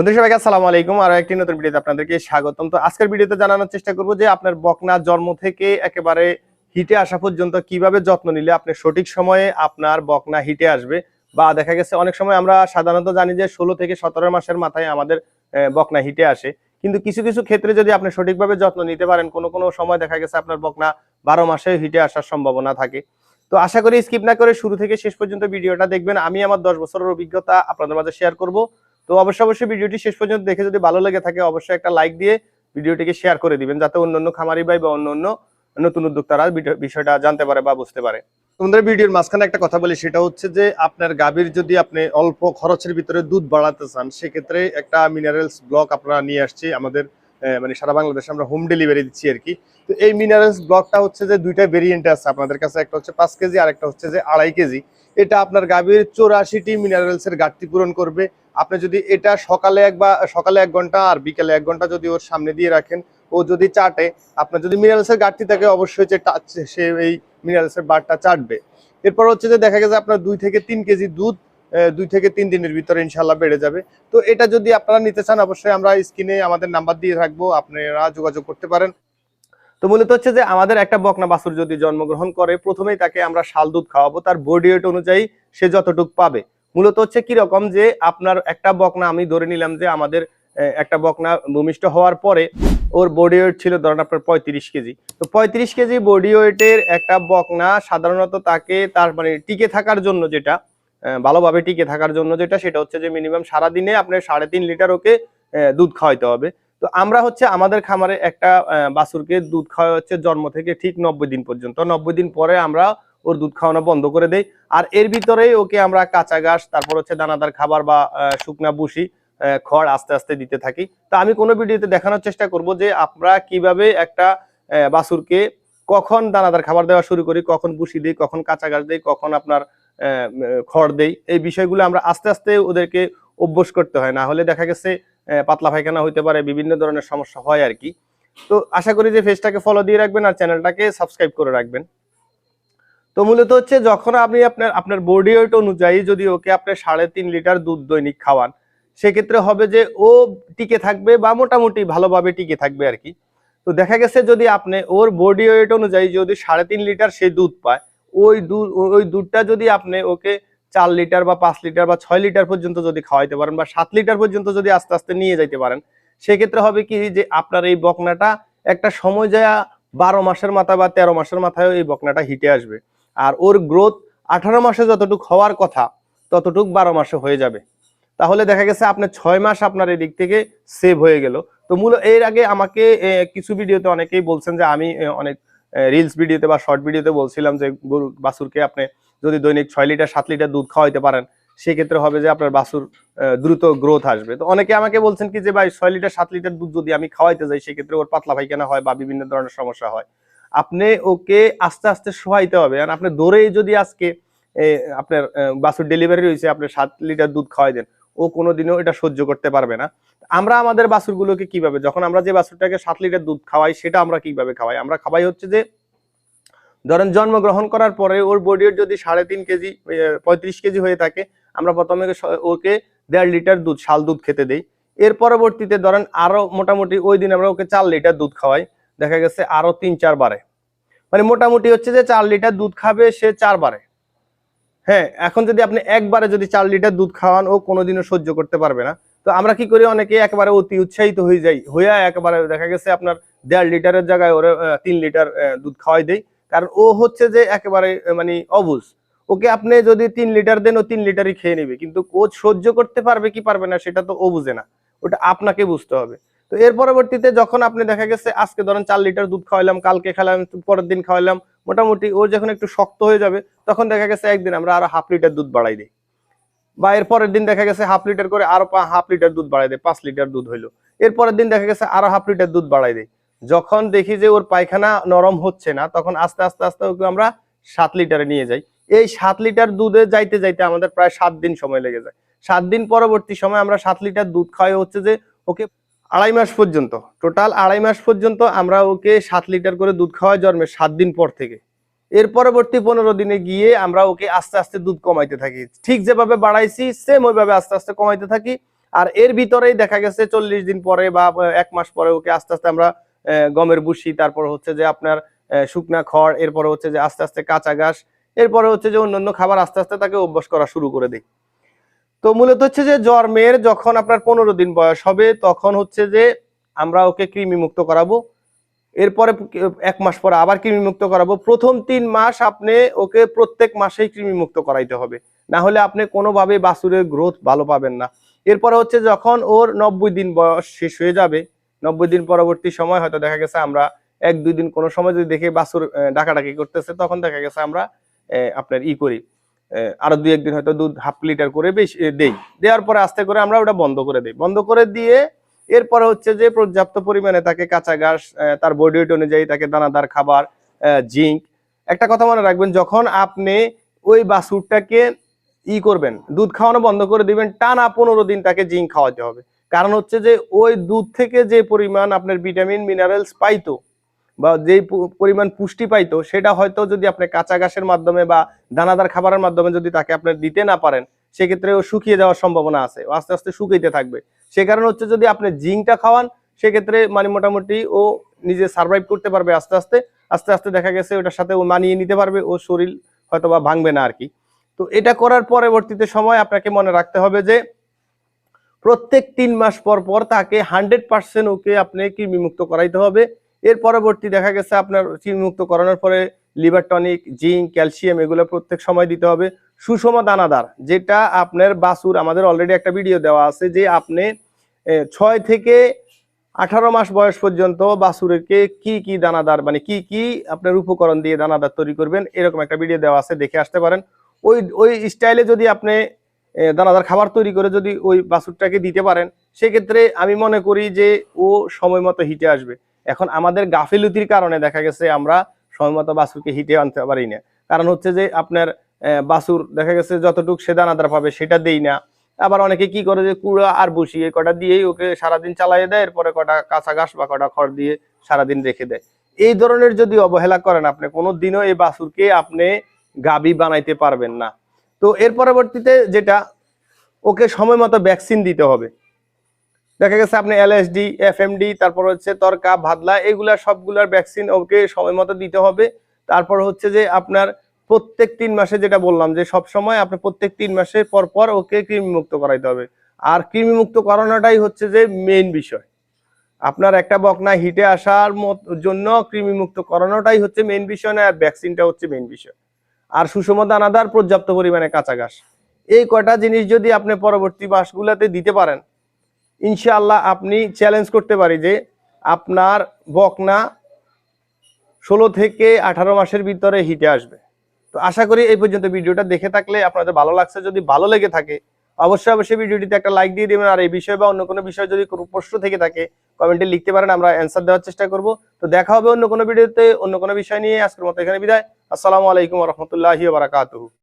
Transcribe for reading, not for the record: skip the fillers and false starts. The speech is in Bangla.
বন্ধু সবাইকে আসসালামু আলাইকুম। আরো একটি নতুন ভিডিওতে আপনাদেরকে স্বাগতম। তো আজকের ভিডিওতে জানানোর চেষ্টা করব যে আপনার বকনা জন্ম থেকে একেবারে হিটে আসা পর্যন্ত কিভাবে যত্ন নিলে আপনি সঠিক সময়ে আপনার বকনা হিটে আসবে। বা দেখা গেছে অনেক সময় আমরা সাধারণত জানি যে 16 থেকে 17 মাসের মাথায় আমাদের বকনা হিটে আসে, কিন্তু কিছু কিছু ক্ষেত্রে যদি আপনি সঠিকভাবে যত্ন নিতে পারেন কোনো কোনো সময় দেখা গেছে আপনার বকনা 12 মাসে হিটে আসার সম্ভাবনা থাকে। তো আশা করি স্কিপ না করে শুরু থেকে শেষ পর্যন্ত ভিডিওটা দেখবেন। আমি আমার 10 বছরের অভিজ্ঞতা আপনাদের মাঝে শেয়ার করব। তো অবশ্যই ভিডিওটি শেষ পর্যন্ত দেখে যদি ভালো লেগে থাকে অবশ্যই একটা লাইক দিয়ে ভিডিওটিকে শেয়ার করে দিবেন, যাতে অন্যান্য খামারি ভাই বা অন্যান্য নতুন উদ্যোক্তারা বিষয়টা জানতে পারে বা বুঝতে পারে। তোমাদের ভিডিওর মাঝখানে একটা কথা বলি, সেটা হচ্ছে যে আপনার গাভীর যদি আপনি অল্প খরচের ভিতরে দুধ বাড়াতে চান, সেক্ষেত্রে একটা মিনারেলস ব্লক আপনারা নিয়ে আসছি আমাদের মানে সারা বাংলাদেশে আমরা হোম ডেলিভারি দিচ্ছি আর কি। তো এই মিনারেলস ব্লকটা হচ্ছে যে দুইটা ভেরিয়েন্ট আছে আপনাদের কাছে, একটা হচ্ছে 5 কেজি আর একটা হচ্ছে যে 2.5 কেজি। এটা আপনার গাভীর 84টি মিনারেলস এর ঘাটতি পূরণ করবে। আপনি যদি এটা সকালে 1 ঘন্টা আর বিকেলে 1 ঘন্টা যদি ওর সামনে দিয়ে রাখেন, ও যদি চাটে, আপনার যদি মিনারেলস এর ঘাটতি থাকে অবশ্যই যে সে এই মিনারেলস এর বারটা চাটবে। এরপর হচ্ছে যে দেখা গেছে আপনার 2 থেকে 3 কেজি দুধ 2 থেকে 3 দিনের ভিতরে ইনশাল্লাহ বেড়ে যাবে। তো এটা যদি আপনারা নিতে চান অবশ্যই আমরা স্ক্রিনে আমাদের নাম্বার দিয়ে রাখবো, আপনারা যোগাযোগ করতে পারেন। তো মূলত হচ্ছে যে আমাদের একটা বকনা বাছুর যদি জন্মগ্রহণ করে, প্রথমেই তাকে আমরা শাল দুধ খাওয়াবো, তার বডি ওয়েট অনুযায়ী সে যতটুকু পাবে। মূলত হচ্ছে কি রকম যে আপনার একটা বকনা, আমি ধরে নিলাম যে আমাদের একটা বকনা ভূমিষ্ঠ হওয়ার পরে ওর বডি ওয়েট ছিল ধরেন আপনার 35 কেজি। তো 35 কেজি বডি ওয়েটের একটা বকনা সাধারণত তাকে তার মানে টিকে থাকার জন্য যেটা ভালোভাবে টিকে থাকার জন্য যেটা, সেটা হচ্ছে যে মিনিমাম সারাদিনে আপনার 3.5 লিটার ওকে দুধ খাওয়াইতে হবে। তো আমরা হচ্ছে আমাদের খামারে একটা বাছুরকে দুধ খাওয়া হচ্ছে জন্ম থেকে ঠিক 90 দিন পর্যন্ত। 90 দিন পরে আমরা ওর দুধ খাওয়ানো বন্ধ করে দেই। আর এর ভিতরেই ওকে আমরা কাঁচা ঘাস, তারপর হচ্ছে দানাদার খাবার বা শুকনা বুসি, খড় আস্তে আস্তে দিতে থাকি। তো আমি কোনো ভিডিওতে দেখানোর চেষ্টা করব যে আমরা কিভাবে একটা বাছুরকে কখন দানাদার খাবার দেওয়া শুরু করি, কখন বুসি দিই, কখন কাঁচা ঘাস দিই, কখন আপনার খড় দেই। এই বিষয়গুলো আমরা আস্তে আস্তে ওদেরকে অভ্যাস করতে হয়, না হলে দেখা গেছে পাতলা পায়খানা হইতে পারে, বিভিন্ন ধরনের সমস্যা হয় আর কি। তো আশা করি যে পেজটাকে ফলো দিয়ে রাখবেন আর চ্যানেলটাকে সাবস্ক্রাইব করে রাখবেন। তো মূলত হচ্ছে যখন আপনি আপনার বডি ওয়েট অনুযায়ী যদি ওকে আপনি 3.5 লিটার দুধ দৈনিক খাওয়ান, সেক্ষেত্রে হবে যে ও টিকে থাকবে বা মোটামুটি ভালোভাবে টিকে থাকবে আর কি। তো দেখা গেছে যদি আপনি ওর বডি ওয়েট অনুযায়ী যদি 3.5 লিটার সে দুধ পায়, ওই দুধটা যদি আপনি ওকে 4 লিটার বা 5 লিটার বা 6 লিটার পর্যন্ত যদি খাওয়াইতে পারেন বা 7 লিটার পর্যন্ত যদি আস্তে আস্তে নিয়ে যাইতে পারেন, সেক্ষেত্রে হবে কি যে আপনার এই বকনাটা একটা সময় যায় 12 মাসের মাথায় বা 13 মাসের মাথায় এই বকনাটা হিটে আসবে। আর ওর গ্রোথ 18 মাসে যতটুকু হওয়ার কথা ততটুক 12 মাসে হয়ে যাবে। তাহলে দেখা গেছে আপনার 6 মাস আপনার এই দিক থেকে সেভ হয়ে গেল। তো এর আগে আমাকে কিছু ভিডিওতে অনেকেই বলছেন যে আমি অনেক রিলস ভিডিওতে বা শর্ট ভিডিওতে বলছিলাম যে গরু বাছুরকে আপনি যদি দৈনিক 6 লিটার 7 লিটার দুধ খাওয়াইতে পারেন, সেক্ষেত্রে হবে যে আপনার বাছুর দ্রুত গ্রোথ আসবে। তো অনেকে আমাকে বলছেন কি যে ভাই 6 লিটার 7 লিটার দুধ যদি আমি খাওয়াইতে যাই, সেক্ষেত্রে ওর পাতলা পায়খানা হয় বা বিভিন্ন ধরনের সমস্যা হয়। আপনি ওকে আস্তে আস্তে শোয়াইতে হবে। আর আপনি দৌড়েই যদি আজকে আপনার বাছুর ডেলিভারি হয়েছে আপনি 7 লিটার দুধ খাওয়াই দেন, ও কোনোদিনও এটা সহ্য করতে পারবে না। আমরা আমাদের বাছুরগুলোকে কিভাবে, যখন আমরা যে বাছুরটাকে 7 লিটার দুধ খাওয়াই, সেটা আমরা কিভাবে খাওয়াই? আমরা খাওয়াই হচ্ছে যে ধরেন জন্মগ্রহণ করার পরে ওর বডি ওয়েট যদি 3.5 কেজি 35 কেজি হয়ে থাকে, আমরা প্রথমে ওকে 1.5 লিটার দুধ শাল দুধ খেতে দেই। এর পরবর্তীতে ধরেন আরো মোটামুটি ওই দিন আমরা ওকে 4 লিটার দুধ খাওয়াই, দেখা গেছে আরো 3-4 বারে, মানে মোটামুটি হচ্ছে যে 4 লিটার দুধ খাবে সে 4 বারে। হ্যাঁ, এখন যদি আপনি একবারে যদি 4 লিটার দুধ খাওয়ান, ও কোনোদিনও সহ্য করতে পারবে না। তো আমরা কি করি, অনেকে একেবারে অতি উৎসাহিত হয়ে যাই, হইয়া একেবারে দেখা গেছে আপনার 1.5 লিটারের জায়গায় ওরে 3 লিটার দুধ খাওয়াই দেই। কারণ ও হচ্ছে যে একেবারে মানে অবুঝ। ওকে আপনি যদি 3 লিটার দেন, ও 3 লিটারই খেয়ে নেবে, কিন্তু ও সহ্য করতে পারবে কি পারবে না সেটা তো ও বুঝে না, ওটা আপনাকে বুঝতে হবে। তো এর পরবর্তীতে যখন আপনি দেখা গেছে আজকে ধরেন 4 লিটার দুধ খাওয়াইলাম, কালকে খাওয়ালাম, পরের দিন খাওয়াইলাম, মোটামুটি ওর যখন একটু শক্ত হয়ে যাবে, তখন দেখা গেছে একদিন আমরা আরো 1/2 লিটার দুধ বাড়াই দিই, বা এর পরের দিন দেখা গেছে 1/2 লিটার করে আরো 1/2 লিটার দুধ বাড়াই দেয়, 5 লিটার দুধ হইলো। এর পরের দিন দেখা গেছে আরো 1/2 লিটার দুধ বাড়াই দেয়। যখন দেখি যে ওর পায়খানা নরম হচ্ছে না, তখন আস্তে আস্তে আস্তে ওকে আমরা 7 লিটারে নিয়ে যাই। এই 7 লিটার দুধে যাইতে যাইতে আমাদের প্রায় 7 দিন সময় লেগে যায়। 7 দিন পরবর্তী সময় আমরা 7 লিটার দুধ খাওয়াই হচ্ছে যে ওকে 2.5 মাস পর্যন্ত, টোটাল 2.5 মাস পর্যন্ত আমরা ওকে 7 লিটার করে দুধ খাওয়াই জন্মের 7 দিন পর থেকে। এর পরবর্তী 15 দিনে গিয়ে আমরা ওকে আস্তে আস্তে দুধ কমাইতে থাকি, ঠিক যেভাবে বাড়াইছি সেম ওইভাবে আস্তে আস্তে কমাইতে থাকি। আর এর ভিতরেই দেখা গেছে 40 দিন পরে বা 1 মাস পরে ওকে আস্তে আস্তে আমরা গমের ভুসি, তারপর হচ্ছে যে আপনার শুকনা খড়, এরপরে হচ্ছে যে আস্তে আস্তে কাঁচা ঘাস, এরপরে হচ্ছে যে অন্যান্য খাবার আস্তে আস্তে তাকে অভ্যাস করা শুরু করে দিই। তো মূলত হচ্ছে যে জন্মের যখন আপনার 15 দিন বয়স হবে তখন হচ্ছে যে আমরা ওকে কৃমি মুক্ত করাবো। এরপরে 1 মাস পরে আবার কৃমি মুক্ত করাবো। প্রথম 3 মাস আপনি ওকে প্রত্যেক মাসেই কৃমি মুক্ত করাইতে হবে, না হলে আপনি কোনোভাবে বাছুরের গ্রোথ ভালো পাবেন না। এরপরে হচ্ছে যখন ওর 90 দিন বয়স শেষ হয়ে যাবে, 90 দিন পরবর্তী সময় হয়তো দেখা গেছে আমরা 1-2 দিন কোনো সময় যদি দেখে বাছুর ডাকাডাকি করতেছে, তখন দেখা গেছে আমরা আপনার করি, আরো 2-1 দিন হয়তো দুধ হাফ লিটার করে বেশি দেই। দেওয়ার পরে আস্তে করে আমরা ওটা বন্ধ করে দিই। বন্ধ করে দিয়ে এরপরে হচ্ছে যে পর্যাপ্ত পরিমাণে তাকে কাঁচা ঘাস, তার বডি ওয়েট অনুযায়ী তাকে দানাদার খাবার, জিঙ্ক। একটা কথা মনে রাখবেন, যখন আপনি ওই বাছুরটাকে করবেন, দুধ খাওয়ানো বন্ধ করে দিবেন, টানা 15 দিন তাকে জিঙ্ক খাওয়াতে হবে। কারণ হচ্ছে যে ওই দুধ থেকে যে পরিমাণ আপনার ভিটামিন মিনারেলস পাইতো বা যে পরিমাণ পুষ্টি পাইতো, সেটা হয়তো যদি আপনি কাঁচা ঘাসের মাধ্যমে বা দানাদার খাবারের মাধ্যমে যদি তাকে আপনি দিতে না পারেন, সেক্ষেত্রে ও শুকিয়ে যাওয়ার সম্ভাবনা আছে, ও আস্তে আস্তে শুকাইতে থাকবে। সে কারণে হচ্ছে যদি আপনি জিঙ্কটা খাওয়ান, সেক্ষেত্রে মানে মোটামুটি ও নিজে সার্ভাইভ করতে পারবে আস্তে আস্তে। আস্তে আস্তে দেখা গেছে ওটার সাথে ও মানিয়ে নিতে পারবে, ও শরীর হয়তো বা ভাঙবে না আর কি। তো এটা করার পরবর্তীতে সময় আপনাকে মনে রাখতে হবে যে প্রত্যেক 3 মাস পর পর তাকে 100% ওকে আপনি কৃমিমুক্ত করাইতে হবে। এর পরবর্তী দেখা গেছে আপনার কৃমিমুক্ত করানোর পরে লিভার টনিক, জিঙ্ক, ক্যালসিয়াম এগুলো প্রত্যেক সময় দিতে হবে। সুষম দানাদার, যেটা আপনার বাছুর, আমাদের অলরেডি একটা ভিডিও দেওয়া আছে যে আপনি 6 থেকে 18 মাস বয়স পর্যন্ত বাছুরকে কি কি দানাদার মানে কি কি আপনার উপকরণ দিয়ে দানাদার তৈরি করবেন, এরকম একটা ভিডিও দেওয়া আছে, দেখে আসতে পারেন। ওই স্টাইলে যদি আপনি দানাদার খাবার তৈরি করে যদি ওই বাছুরটাকে দিতে পারেন, সেক্ষেত্রে আমি মনে করি যে ও সময় মতো হিটে আসবে। এখন আমাদের গাফিলতির কারণে দেখা গেছে আমরা সময় মতো বাছুরকে হিটে আনতে পারি না। কারণ হচ্ছে যে আপনার বাছুর দেখা গেছে যতটুকু সে দানাদার পাবে সেটা দেই না। আবার অনেকে কি করে যে কুড়া আর বসি এই কটা দিয়েই ওকে সারাদিন চালিয়ে দেয়, এরপরে কটা কাঁচা ঘাস বা কটা খড় দিয়ে সারাদিন রেখে দেয়। এই ধরনের যদি অবহেলা করেন, আপনি কোনোদিনও এই বাছুরকে আপনি গাবি বানাইতে পারবেন না। তো এর পরবর্তীতে যেটা, ওকে সময় মতো ভ্যাকসিন দিতে হবে। দেখা গেছে আপনি এলএসডি, এফএমডি, তারপর হচ্ছে তরকা, ভাদলা, এগুলা সবগুলার ভ্যাকসিন ওকে সময় মতো দিতে হবে। তারপর হচ্ছে যে আপনার প্রত্যেক 3 মাসে, যেটা বললাম যে সব সময় আপনি প্রত্যেক 3 মাসে পর পর ওকে কৃমিমুক্ত করাইতে হবে। আর কৃমিমুক্ত করানোটাই হচ্ছে যে মেইন বিষয়। আপনার একটা বকনা হিটে আসার জন্য কৃমিমুক্ত করানোটাই হচ্ছে মেইন বিষয় না, আর ভ্যাকসিনটা হচ্ছে মেইন বিষয়। আর সুষম দানাদার, পর্যাপ্ত পরিমাণে কাঁচা ঘাস, এই কয়টা জিনিস যদি আপনি পরবর্তী মাসগুলোতে দিতে পারেন, ইনশাআল্লাহ আপনি চ্যালেঞ্জ করতে পারি যে আপনার বকনা 16 থেকে 18 মাসের ভিতরে হিটে আসবে। তো আশা করি এই পর্যন্ত ভিডিওটা দেখে থাকলে আপনাদের ভালো লাগছে। যদি ভালো লেগে থাকে অবশ্যই ভিডিওটিতে একটা লাইক দিয়ে দিবেন। আর এই বিষয় বা অন্য কোনো বিষয় যদি কোনো প্রশ্ন থেকে থাকে কমেন্টে লিখতে পারেন, আমরা অ্যান্সার দেওয়ার চেষ্টা করব। তো দেখা হবে অন্য কোনো ভিডিওতে অন্য কোনো বিষয় নিয়ে। আজকের মতো এখানে বিদায়। আসসালামু আলাইকুম ওয়া রাহমাতুল্লাহি ওয়া বারাকাতুহু।